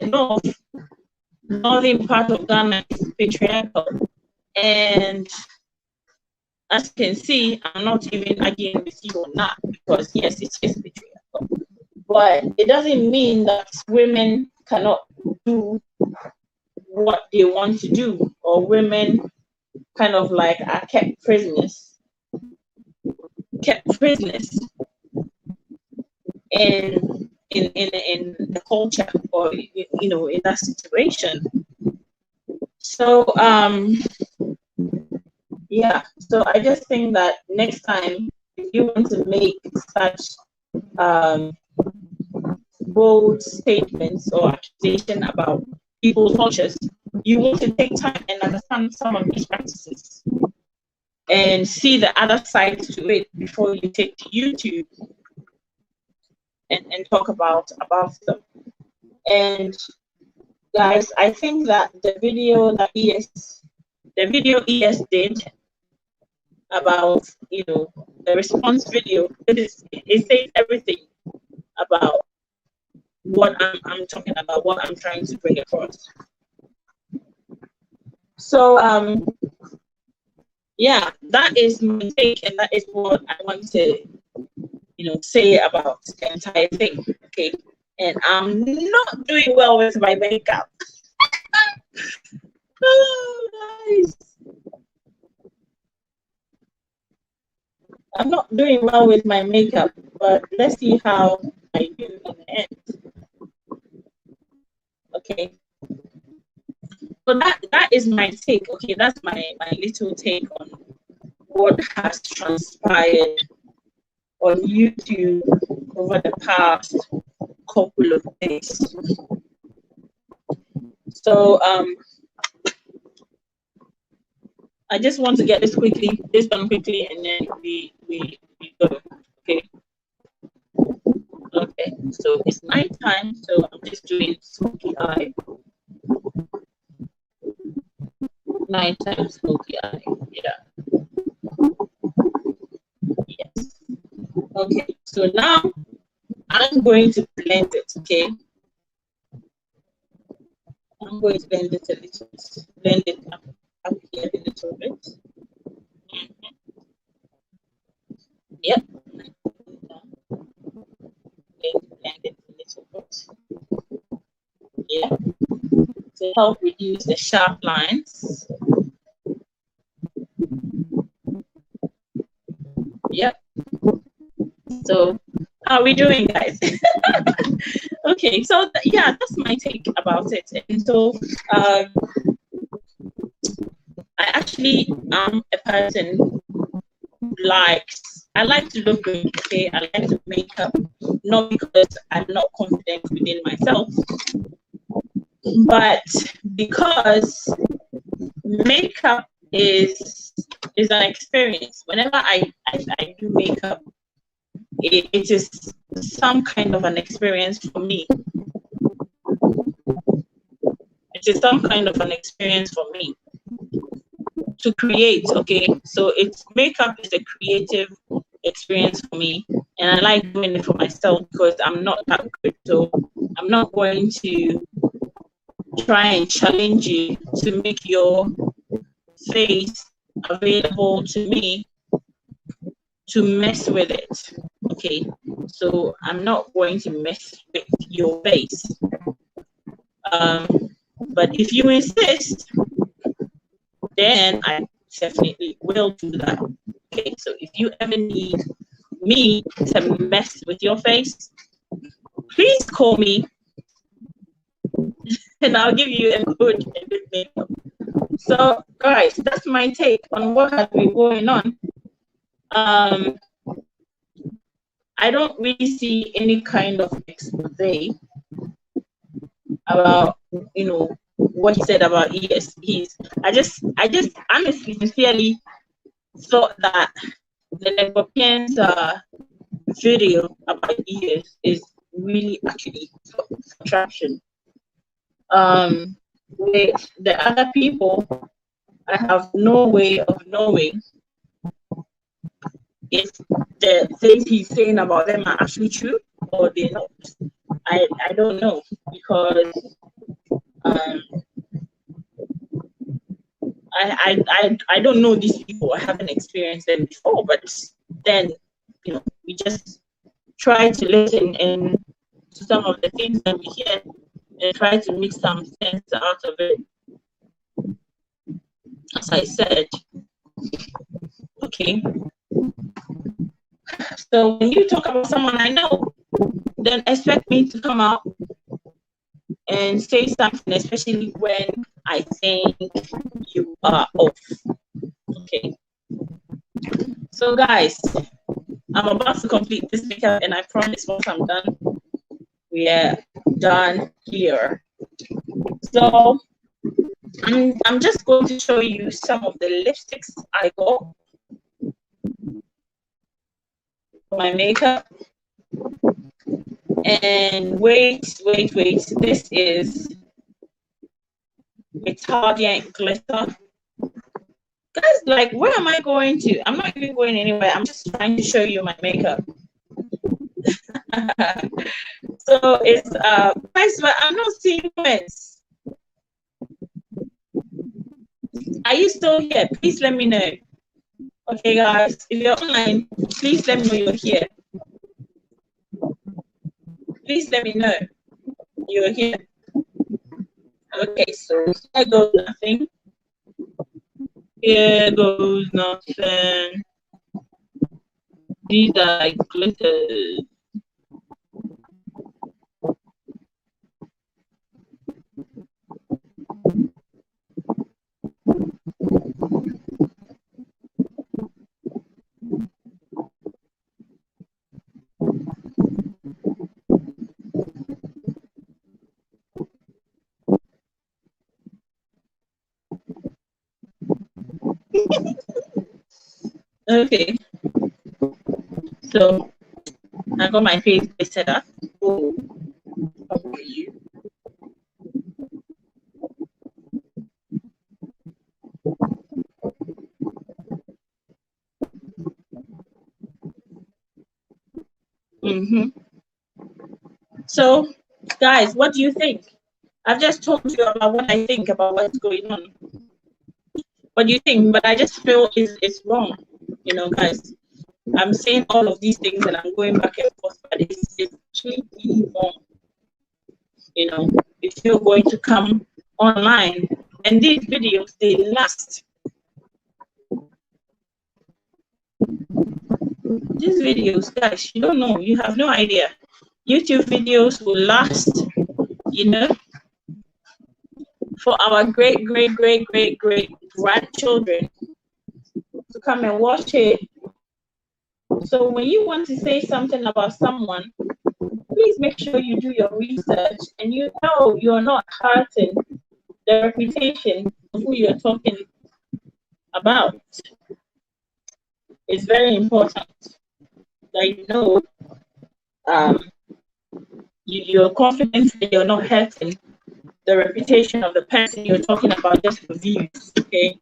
northern part of Ghana is patriarchal, and as you can see, I'm not even arguing with you on that, because yes, it is patriarchal, but it doesn't mean that women cannot do what they want to do, or women kind of like are kept prisoners in the culture, or in that situation. So yeah, so I just think that next time, if you want to make such bold statements or accusation about people's cultures, you want to take time and understand some of these practices and see the other side to it before you take to YouTube and talk about them. And guys, I think that the video ES did about the response video, it says everything about what I'm talking about, what I'm trying to bring across. So yeah, that is my take, and that is what I want to say about the entire thing. Okay, and I'm not doing well with my makeup. Oh, guys, I'm not doing well with my makeup, but let's see how I do in the end. Okay, so that is my take. Okay, that's my little take on what has transpired on YouTube over the past couple of days. So I just want to get this done quickly, and then we go. Okay, so it's night time, so I'm just doing smoky eye. Nighttime smoky eye, yeah. Yes. Okay, so now I'm going to blend it, okay? I'm going to blend it a little bit. Blend it up here a little bit. Yep. Blend it a little bit. Yeah. To help reduce the sharp lines. Yep. So how are we doing, guys? Okay, so yeah, that's my take about it. And so I actually am a person who I like to look good, okay? I like to make up, not because I'm not confident within myself, but because makeup is an experience. Whenever I do makeup, it is some kind of an experience for me. It is some kind of an experience for me to create, okay? So makeup is a creative experience for me, and I like doing it for myself because I'm not that good. So I'm not going to try and challenge you to make your face available to me to mess with it, okay? So I'm not going to mess with your face. But if you insist, then I definitely will do that. Okay, so if you ever need me to mess with your face, please call me and I'll give you a good makeup. So guys, that's my take on what has been going on. I don't really see any kind of expose about what he said about ES. I just honestly, sincerely thought that the Europeans video about ES is really actually for traction. With the other people, I have no way of knowing if the things he's saying about them are actually true or they're not. I don't know, because I don't know these people. I haven't experienced them before, but then, you know, we just try to listen and to some of the things that we hear and try to make some sense out of it. As I said, okay. So when you talk about someone I know, then expect me to come out and say something, especially when I think you are off. Okay. So guys, I'm about to complete this makeup, and I promise once I'm done, we are done here. So I'm just going to show you some of the lipsticks I got for my makeup. And wait, this is Retardant Glitter. Guys, like, where am I going to? I'm not even going anywhere. I'm just trying to show you my makeup. So it's guys, but I'm not seeing comments. Are you still here? Please let me know. Okay, guys, if you're online, please let me know you're here. Please let me know you're here. Okay, so here goes nothing. Here goes nothing. These are like glitters. Okay, so I got my face set up. Oh, how are you? So, guys, what do you think? I've just told you about what I think about what's going on. What do you think? But I just feel it's wrong. You know, guys, I'm saying all of these things and I'm going back and forth, but it's actually really wrong. You know, if you're going to come online, and these videos, they last. These videos, guys, you don't know, you have no idea. YouTube videos will last, you know, for our great grandchildren to come and watch it. So when you want to say something about someone, please make sure you do your research and you know you're not hurting the reputation of who you're talking about. It's very important that you know you're confident that you're not hurting the reputation of the person you're talking about just for views, okay?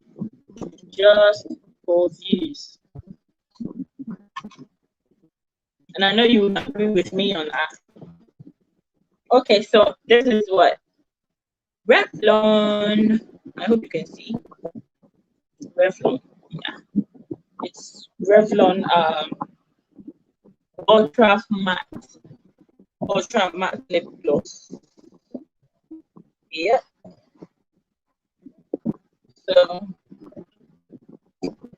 Just for views. And I know you will agree with me on that. Okay, so this is what? Revlon. I hope you can see. Revlon. Yeah. It's Revlon Ultra Matte Lip Gloss. Yeah. So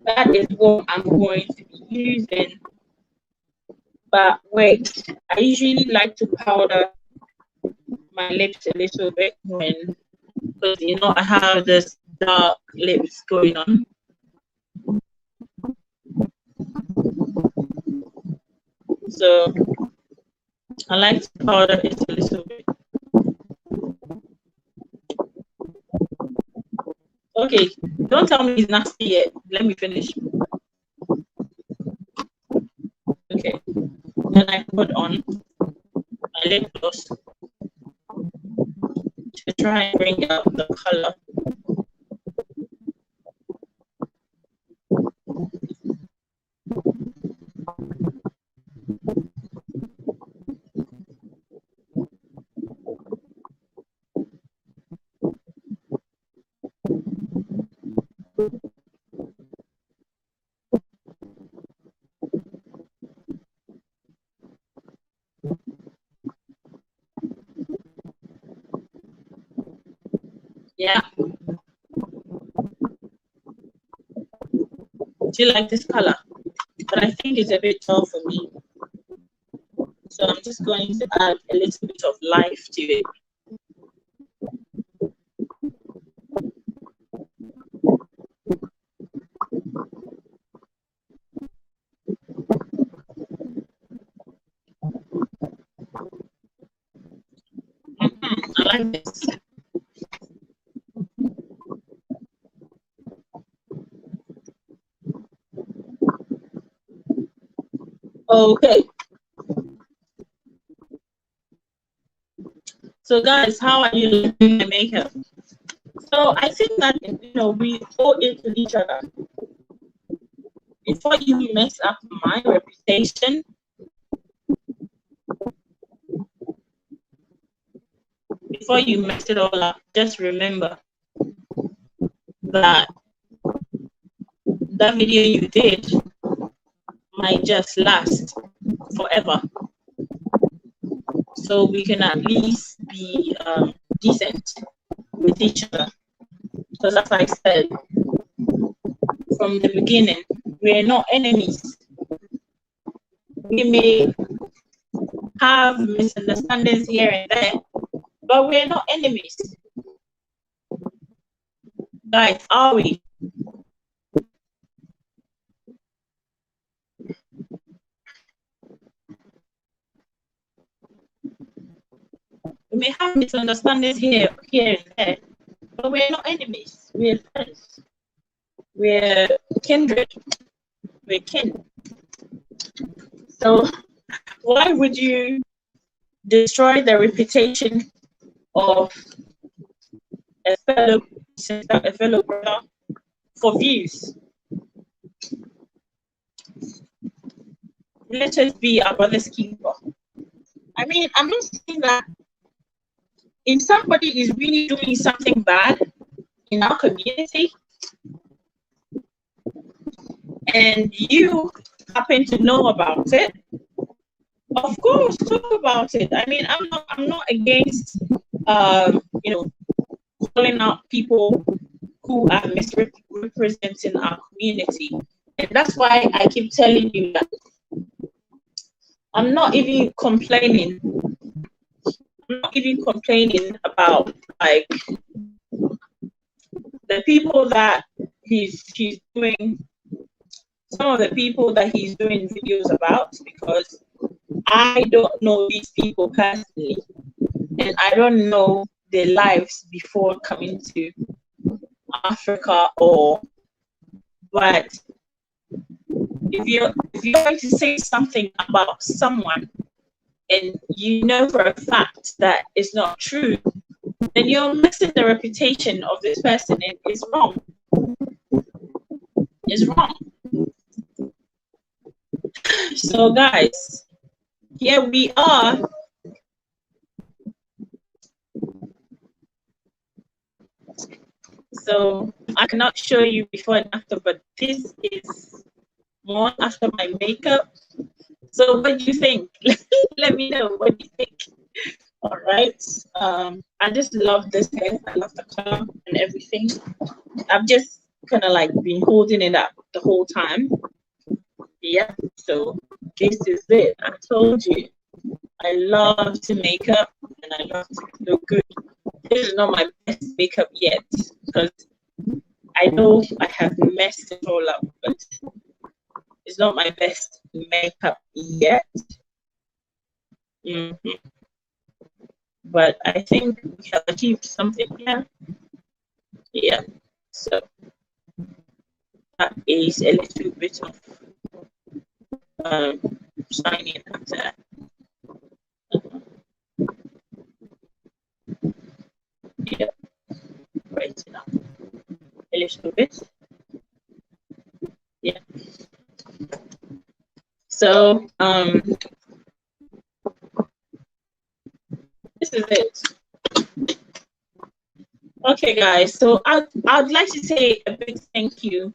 that is what I'm going to be using. But wait, I usually like to powder my lips a little bit when, because you know I have this dark lips going on. So I like to powder it a little bit. Okay, don't tell me it's nasty yet. Let me finish. Okay, then I put on my lip gloss to try and bring out the color. Yeah. Do you like this color? But I think it's a bit dull for me. So I'm just going to add a little bit of life to it. I like this. Okay. So guys, how are you doing my makeup? So I think that, you know, we owe it to each other. Before you mess up my reputation, before you mess it all up, just remember that that video you did might just last forever. So we can at least be decent with each other. Because as I said from the beginning, we're not enemies. We may have misunderstandings here and there, but we're not enemies. Guys, are we? We may have misunderstandings here and there, but we're not enemies. We're friends. We're kindred. We're kin. So why would you destroy the reputation of a fellow sister, a fellow brother for views? Let us be our brother's keeper. I mean, I'm not saying that if somebody is really doing something bad in our community and you happen to know about it, of course, talk about it. I mean, I'm not against you know, calling out people who are misrepresenting our community. And that's why I keep telling you that I'm not even complaining. I'm not even complaining about like the people that he's doing, some of the people that he's doing videos about, because I don't know these people personally and I don't know their lives before coming to Africa but if you're going to say something about someone and you know for a fact that it's not true, then you're messing the reputation of this person and it's wrong. It's wrong. So guys, here we are. So I cannot show you before and after, but this is more after my makeup. So what do you think? Let me know what you think. All right. I just love this hair. I love the color and everything. I've just kind of like been holding it up the whole time. Yeah. So this is it. I told you. I love to make up and I love to look good. This is not my best makeup yet because I know I have messed it all up, but it's not my best makeup yet. But I think we have achieved something here. Yeah, so that is a little bit of shining after. Yeah, right now a little bit. Yeah. So this is it. Okay, guys. So I'd like to say a big thank you.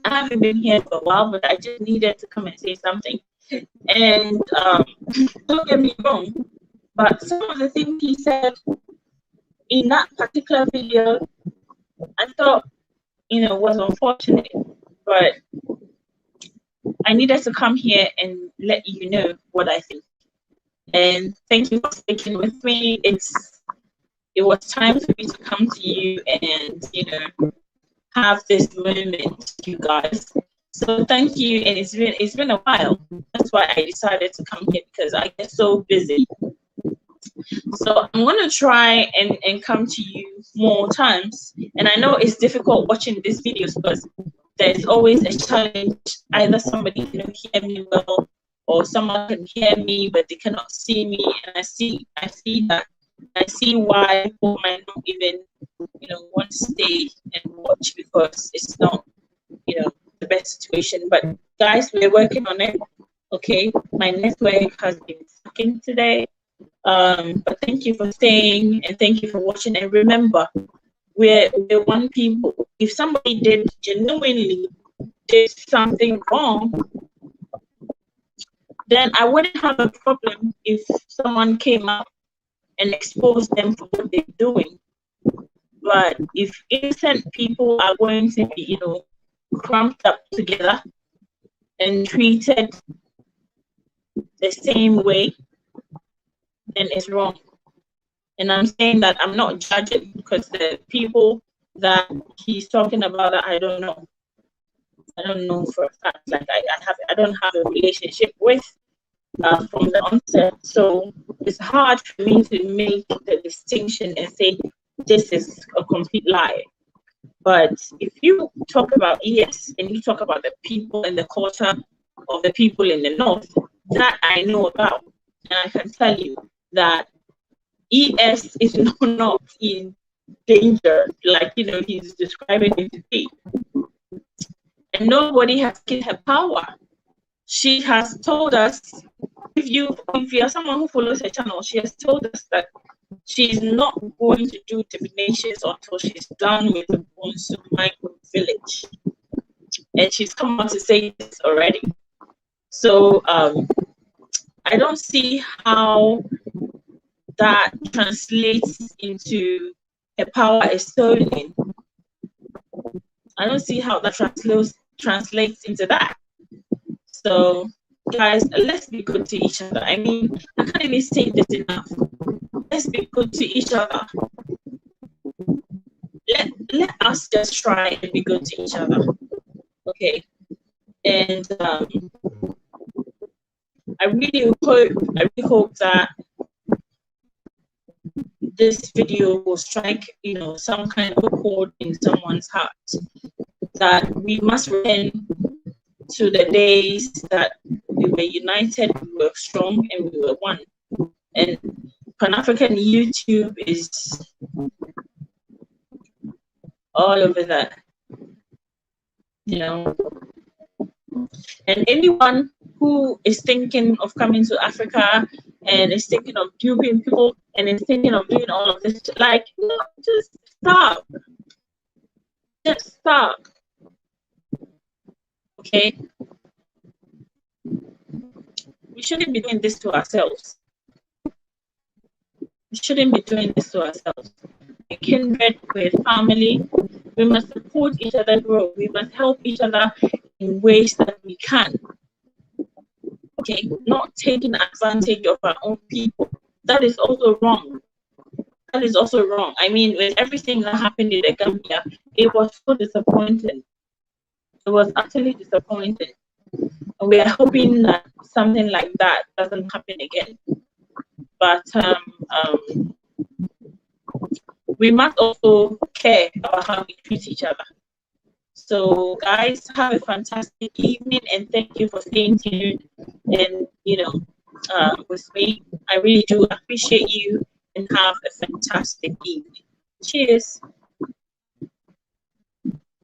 I haven't been here for a while, but I just needed to come and say something. And don't get me wrong, but some of the things he said, in that particular video, I thought, was unfortunate, but I needed to come here and let you know what I think. And thank you for sticking with me. It was time for me to come to you and, have this moment, you guys. So thank you, and it's been a while. That's why I decided to come here, because I get so busy. So I'm gonna try and come to you more times. And I know it's difficult watching these videos because there's always a challenge. Either somebody can hear me well, or someone can hear me but they cannot see me. And I see that. I see why people might not even, want to stay and watch, because it's not, the best situation. But guys, we're working on it. Okay, my network has been sucking today. But thank you for staying, and thank you for watching. And remember, we're one people. If somebody genuinely did something wrong, then I wouldn't have a problem if someone came up and exposed them for what they're doing. But if innocent people are going to be, cramped up together and treated the same way, then it's wrong. And I'm saying that I'm not judging, because the people that he's talking about, I don't know. I don't know for a fact. Like I don't have a relationship with from the onset, so it's hard for me to make the distinction and say this is a complete lie. But if you talk about ES and you talk about the people and the culture of the people in the north, that I know about, and I can tell you that ES is not in danger, like he's describing it to be. And nobody has killed her power. She has told us, if you are someone who follows her channel, she has told us that she's not going to do divinations until she's done with the Bonsu micro village. And she's come out to say this already. So I don't see how that translates into her power is stolen. I don't see how that translates into that. So guys, let's be good to each other. I mean, I can't even say this enough. Let's be good to each other. Let us just try and be good to each other. Okay. And I really hope that this video will strike, some kind of a chord in someone's heart, that we must return to the days that we were united, we were strong, and we were one. And Pan-African YouTube is all over that, And anyone who is thinking of coming to Africa and is thinking of duping people and is thinking of doing all of this, just stop. Just stop. Okay? We shouldn't be doing this to ourselves. We shouldn't be doing this to ourselves. We're kindred, we're family. We must support each other grow. We must help each other in ways that we can. Okay, not taking advantage of our own people. That is also wrong. That is also wrong. I mean, with everything that happened in the Gambia, it was so disappointing. It was actually disappointing. And we are hoping that something like that doesn't happen again. But we must also care about how we treat each other. So guys, have a fantastic evening, and thank you for staying tuned and with me. I really do appreciate you, and have a fantastic evening. Cheers.